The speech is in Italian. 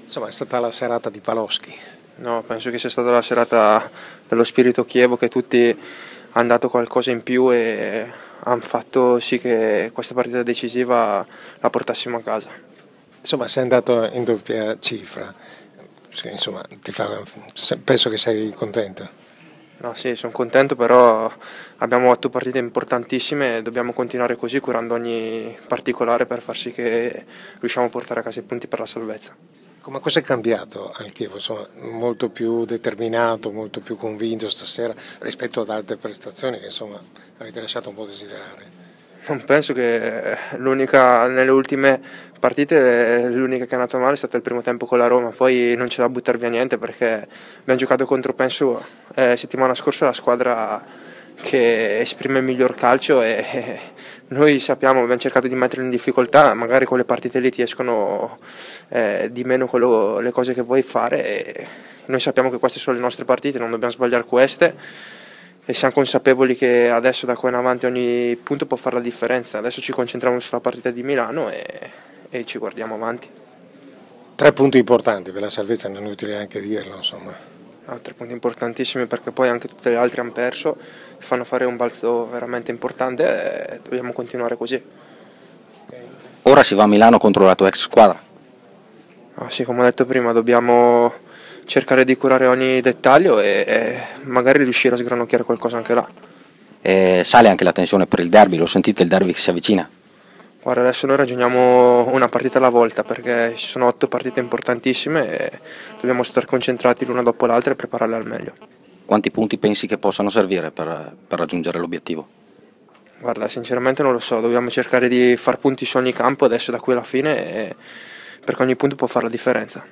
Insomma, è stata la serata di Paloschi. No, penso che sia stata la serata dello spirito Chievo, che tutti hanno dato qualcosa in più e hanno fatto sì che questa partita decisiva la portassimo a casa. Insomma, sei andato in doppia cifra. Sì, insomma, penso che sei contento. No, sì, sono contento, però abbiamo 8 partite importantissime e dobbiamo continuare così, curando ogni particolare per far sì che riusciamo a portare a casa i punti per la salvezza. Come cosa è cambiato al Chievo? Insomma, molto più determinato, molto più convinto stasera rispetto ad altre prestazioni che insomma avete lasciato un po' desiderare. Non penso che nelle ultime partite l'unica che è andata male è stata il primo tempo con la Roma, poi non c'è da buttare via niente perché abbiamo giocato contro, penso, settimana scorsa la squadra che esprime il miglior calcio e noi sappiamo, abbiamo cercato di metterli in difficoltà, magari con le partite lì ti escono di meno le cose che vuoi fare e noi sappiamo che queste sono le nostre partite, non dobbiamo sbagliare queste. E siamo consapevoli che adesso da qua in avanti ogni punto può fare la differenza. Adesso ci concentriamo sulla partita di Milano e ci guardiamo avanti. 3 punti importanti per la salvezza, non è inutile anche dirlo, insomma. 3 punti importantissimi perché poi anche tutte le altre hanno perso, fanno fare un balzo veramente importante e dobbiamo continuare così. Ora si va a Milano contro la tua ex squadra. Sì, come ho detto prima, dobbiamo cercare di curare ogni dettaglio e magari riuscire a sgranocchiare qualcosa anche là. Sale anche la tensione per il derby, lo sentite il derby che si avvicina? Guarda, adesso noi ragioniamo una partita alla volta perché ci sono 8 partite importantissime e dobbiamo stare concentrati l'una dopo l'altra e prepararle al meglio. Quanti punti pensi che possano servire per raggiungere l'obiettivo? Guarda, sinceramente non lo so, dobbiamo cercare di far punti su ogni campo adesso da qui alla fine perché ogni punto può fare la differenza.